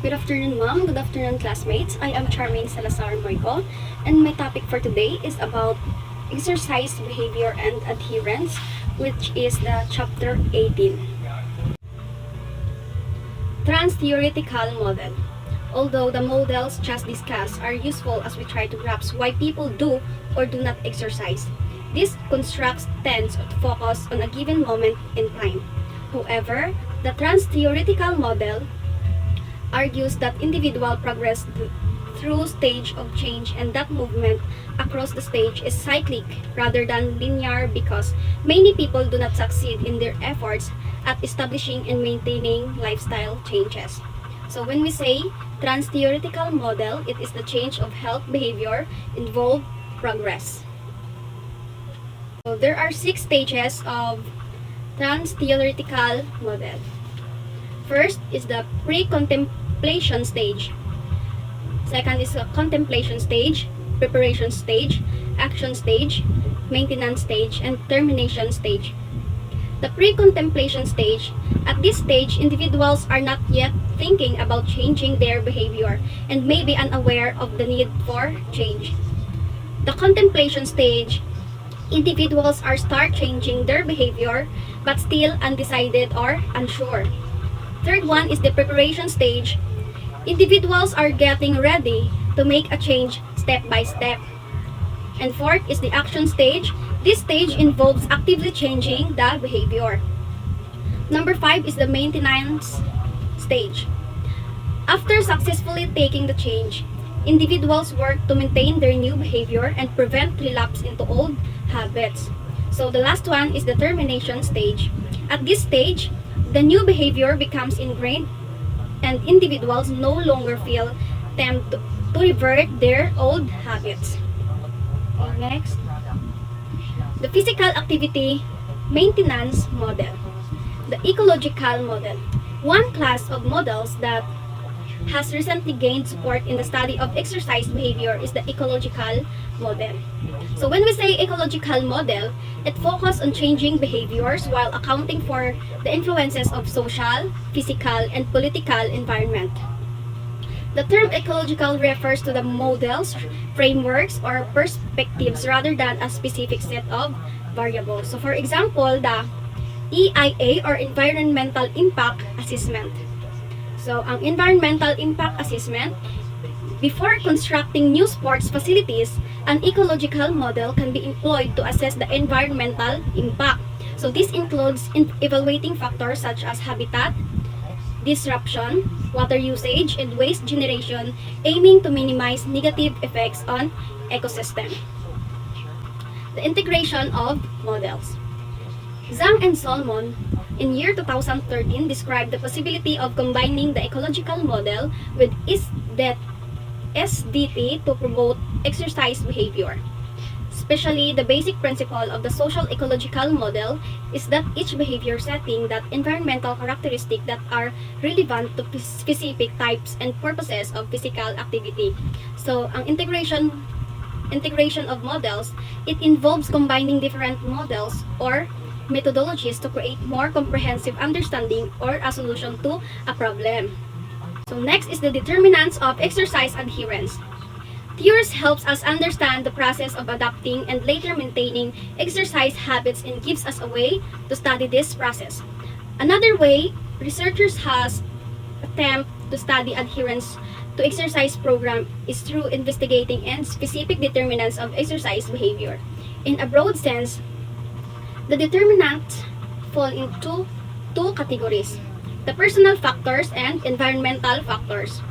Good afternoon, ma'am. Good afternoon, classmates. I am Charmaine Salazar Moico, and my topic for today is about exercise behavior and adherence, which is the chapter 18. Trans-theoretical model. Although the models just discussed are useful as we try to grasp why people do or do not exercise, this construct tends to focus on a given moment in time. However, the trans-theoretical model argues that individual progress through stage of change and that movement across the stage is cyclic rather than linear because many people do not succeed in their efforts at establishing and maintaining lifestyle changes. So when we say trans-theoretical model, it is the change of health behavior involved progress. So there are 6 stages of trans-theoretical model. First is the pre-contemplation stage. Second is the contemplation stage, preparation stage, action stage, maintenance stage, and termination stage. The pre-contemplation stage. At this stage, individuals are not yet thinking about changing their behavior and may be unaware of the need for change. The contemplation stage. Individuals are start changing their behavior but still undecided or unsure. Third one is the preparation stage. Individuals are getting ready to make a change step by step. And fourth is the action stage. This stage involves actively changing the behavior. Number 5 is the maintenance stage. After successfully taking the change, individuals work to maintain their new behavior and prevent relapse into old habits. So the last one is the termination stage. At this stage, the new behavior becomes ingrained and individuals no longer feel tempted to revert their old habits. Okay, next. The physical activity maintenance model. The ecological model. One class of models that has recently gained support in the study of exercise behavior is the ecological model. So when we say ecological model, it focuses on changing behaviors while accounting for the influences of social, physical, and political environment. The term ecological refers to the models, frameworks, or perspectives rather than a specific set of variables. So for example, the EIA or Environmental Impact Assessment. So, ang environmental impact assessment, before constructing new sports facilities, an ecological model can be employed to assess the environmental impact. So, this includes evaluating factors such as habitat, disruption, water usage, and waste generation, aiming to minimize negative effects on ecosystem. The integration of models. Zhang and Solomon in year 2013 described the possibility of combining the ecological model with SDT to promote exercise behavior. Especially, the basic principle of the social ecological model is that each behavior setting that environmental characteristics that are relevant to specific types and purposes of physical activity. So, ang integration of models, it involves combining different models or methodologies to create more comprehensive understanding or a solution to a problem. So next is the determinants of exercise adherence. Theories helps us understand the process of adapting and later maintaining exercise habits and gives us a way to study this process. Another way researchers has attempt to study adherence to exercise program is through investigating and specific determinants of exercise behavior. In a broad sense, the determinants fall into 2 categories: the personal factors and environmental factors.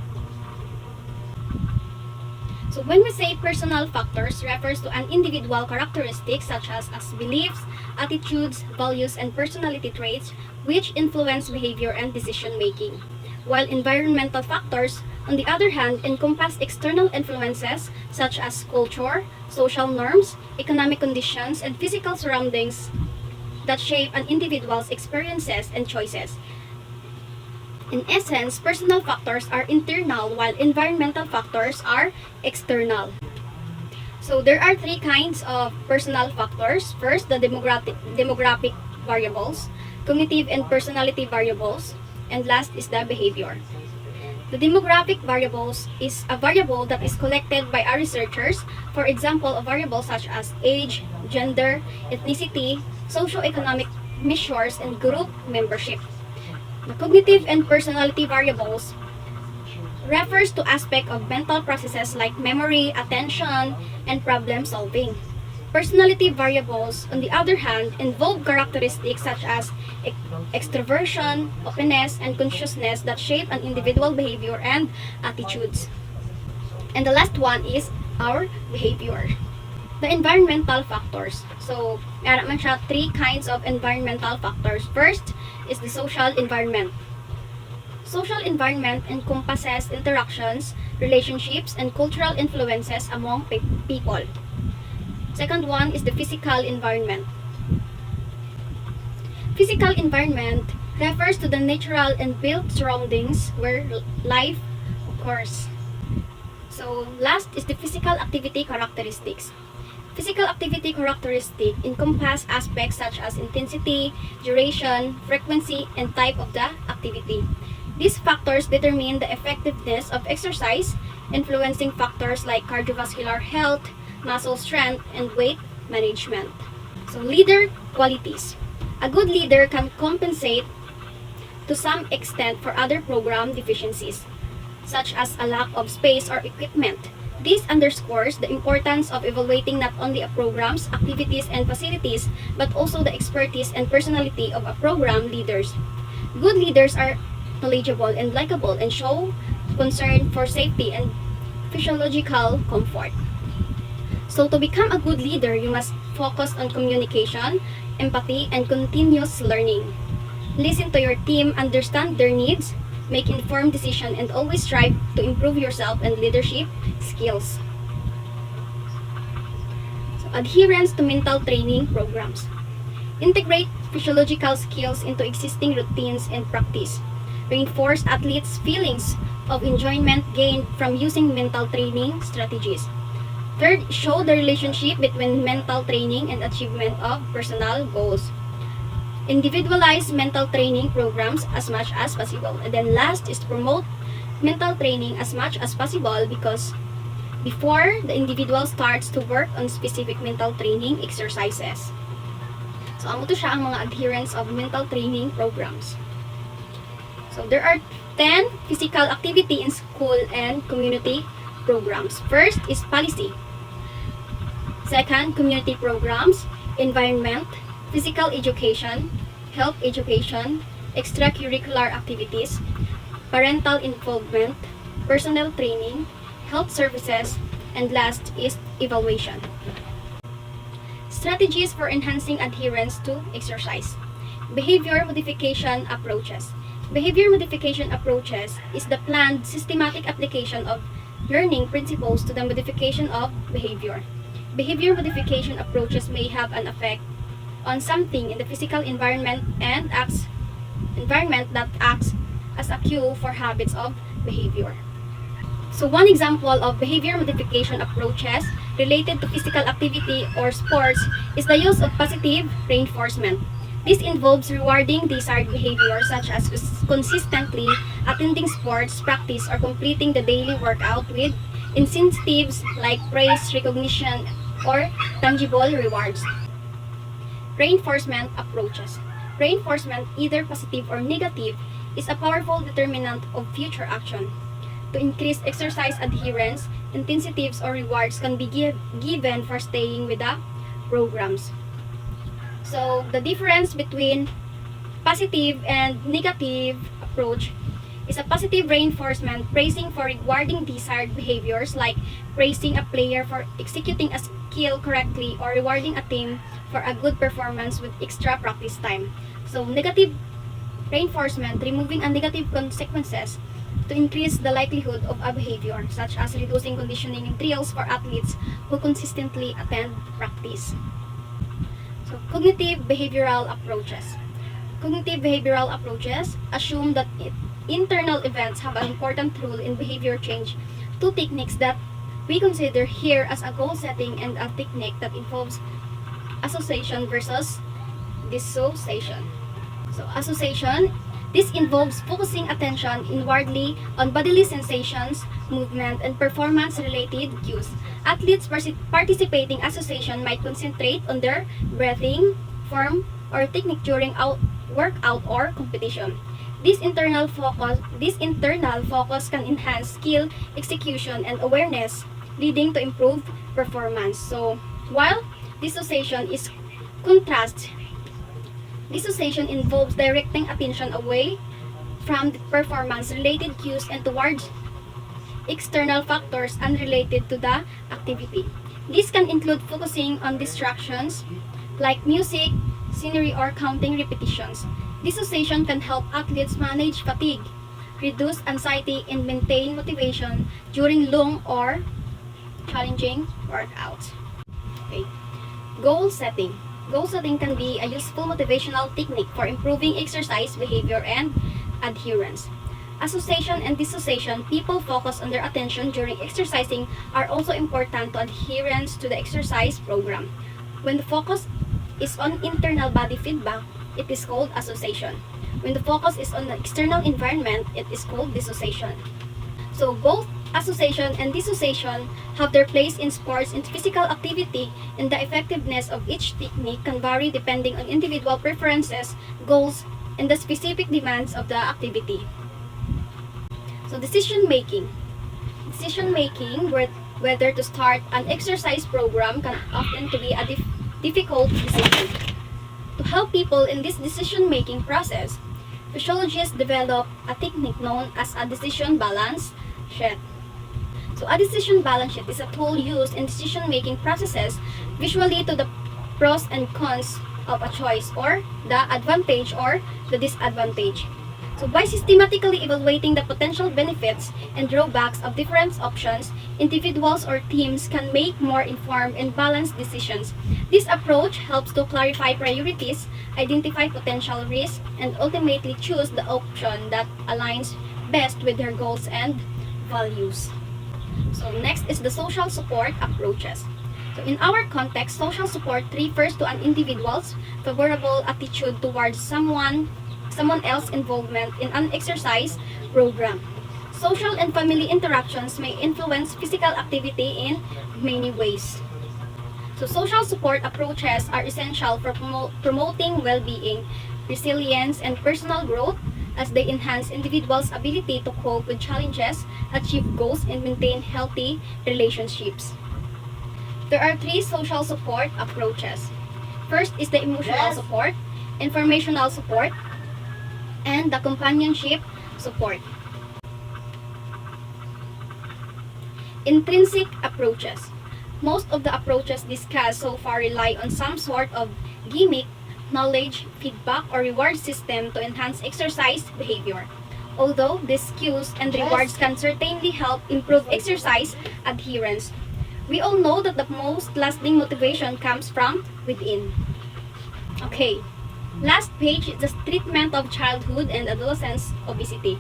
So when we say personal factors, refers to an individual characteristics such as beliefs, attitudes, values, and personality traits which influence behavior and decision making. While environmental factors, on the other hand, encompass external influences such as culture, social norms, economic conditions, and physical surroundings that shape an individual's experiences and choices. In essence, personal factors are internal while environmental factors are external. So there are 3 kinds of personal factors. First, the demographic variables, cognitive and personality variables, and last is the behavior. The demographic variables is a variable that is collected by our researchers. For example, a variable such as age, gender, ethnicity, socioeconomic measures, and group membership. The cognitive and personality variables refers to aspects of mental processes like memory, attention, and problem solving. Personality variables, on the other hand, involve characteristics such as extroversion, openness, and consciousness that shape an individual behavior and attitudes. And the last one is our behavior. The environmental factors. So, meron man siya 3 kinds of environmental factors. First is the social environment. Social environment encompasses interactions, relationships, and cultural influences among people. Second one is the physical environment. Physical environment refers to the natural and built surroundings where life occurs. So, last is the physical activity characteristics. Physical activity characteristics encompass aspects such as intensity, duration, frequency, and type of the activity. These factors determine the effectiveness of exercise, influencing factors like cardiovascular health, muscle strength, and weight management. So, leader qualities. A good leader can compensate to some extent for other program deficiencies, such as a lack of space or equipment. This underscores the importance of evaluating not only a program's activities and facilities, but also the expertise and personality of a program leaders. Good leaders are knowledgeable and likable and show concern for safety and physiological comfort. So to become a good leader, you must focus on communication, empathy, and continuous learning. Listen to your team, understand their needs, make informed decisions, and always strive to improve yourself and leadership skills. So, adherence to mental training programs. Integrate physiological skills into existing routines and practice. Reinforce athletes' feelings of enjoyment gained from using mental training strategies. Third, show the relationship between mental training and achievement of personal goals. Individualize mental training programs as much as possible. And then last is promote mental training as much as possible because before the individual starts to work on specific mental training exercises. So, amo to siya ang mga adherence of mental training programs. So, there are 10 physical activity in school and community programs. First is policy. Second, community programs, environment, physical education, health education, extracurricular activities, parental involvement, personnel training, health services, and last is evaluation. Strategies for enhancing adherence to exercise. Behavior modification approaches. Behavior modification approaches is the planned systematic application of learning principles to the modification of behavior. Behavior modification approaches may have an effect on something in the physical environment that acts as a cue for habits of behavior. So one example of behavior modification approaches related to physical activity or sports is the use of positive reinforcement. This involves rewarding desired behavior such as consistently attending sports practice or completing the daily workout with incentives like praise, recognition, or tangible rewards. Reinforcement approaches. Reinforcement, either positive or negative, is a powerful determinant of future action. To increase exercise adherence, incentives or rewards can be given for staying with the programs. So, the difference between positive and negative approach is a positive reinforcement, praising for rewarding desired behaviors like praising a player for executing a skill correctly or rewarding a team for a good performance with extra practice time. So, negative reinforcement, removing a negative consequences to increase the likelihood of a behavior, such as reducing conditioning drills for athletes who consistently attend practice. So, cognitive behavioral approaches. Cognitive behavioral approaches assume that internal events have an important role in behavior change. Two techniques that we consider here as a goal setting and a technique that involves association versus dissociation. So, association This involves focusing attention inwardly on bodily sensations, movement, and performance-related cues. Athletes participating association might concentrate on their breathing, form, or technique during workout or competition. This internal focus can enhance skill, execution, and awareness, leading to improved performance. So, while dissociation is contrast, dissociation involves directing attention away from the performance-related cues and towards external factors unrelated to the activity. This can include focusing on distractions like music, scenery, or counting repetitions. Dissociation can help athletes manage fatigue, reduce anxiety, and maintain motivation during long or challenging workouts. Okay. Goal setting. Goal setting can be a useful motivational technique for improving exercise behavior and adherence. Association and dissociation, people focus on their attention during exercising, are also important to adherence to the exercise program. When the focus is on internal body feedback, it is called association. When the focus is on the external environment, it is called dissociation. So both association and dissociation have their place in sports and physical activity, and the effectiveness of each technique can vary depending on individual preferences, goals, and the specific demands of the activity. So decision making. Decision making, whether to start an exercise program, can often be a difficult decision. To help people in this decision making process, physiologists develop a technique known as a decision balance sheet. So a decision balance sheet is a tool used in decision-making processes visually to the pros and cons of a choice, or the advantage or the disadvantage. So by systematically evaluating the potential benefits and drawbacks of different options, individuals or teams can make more informed and balanced decisions. This approach helps to clarify priorities, identify potential risks, and ultimately choose the option that aligns best with their goals and values. So next is the social support approaches. So in our context, social support refers to an individual's favorable attitude towards someone else's involvement in an exercise program. Social and family interactions may influence physical activity in many ways. So social support approaches are essential for promoting well-being, resilience, and personal growth, as they enhance individuals' ability to cope with challenges, achieve goals, and maintain healthy relationships. There are 3 social support approaches. First is the emotional support, informational support, and the companionship support. Intrinsic approaches. Most of the approaches discussed so far rely on some sort of gimmick, knowledge, feedback, or reward system to enhance exercise behavior. Although these cues and rewards can certainly help improve exercise adherence, we all know that the most lasting motivation comes from within. Okay, last page is the treatment of childhood and adolescence obesity.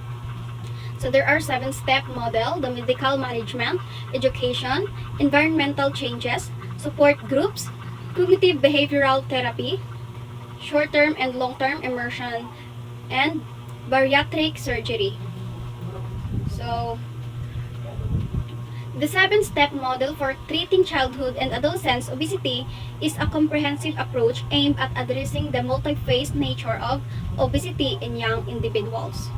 So there are 7-step model: the medical management, education, environmental changes, support groups, cognitive behavioral therapy, short-term and long-term immersion, and bariatric surgery. So, the 7-step model for treating childhood and adolescence obesity is a comprehensive approach aimed at addressing the multi-phase nature of obesity in young individuals.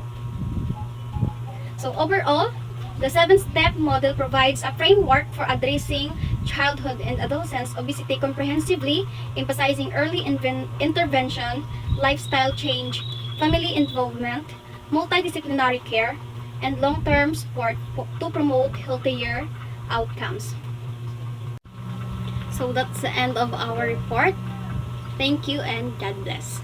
So overall, the 7-step model provides a framework for addressing childhood and adolescence obesity comprehensively, emphasizing early intervention, lifestyle change, family involvement, multidisciplinary care, and long-term support to promote healthier outcomes. So that's the end of our report. Thank you and God bless.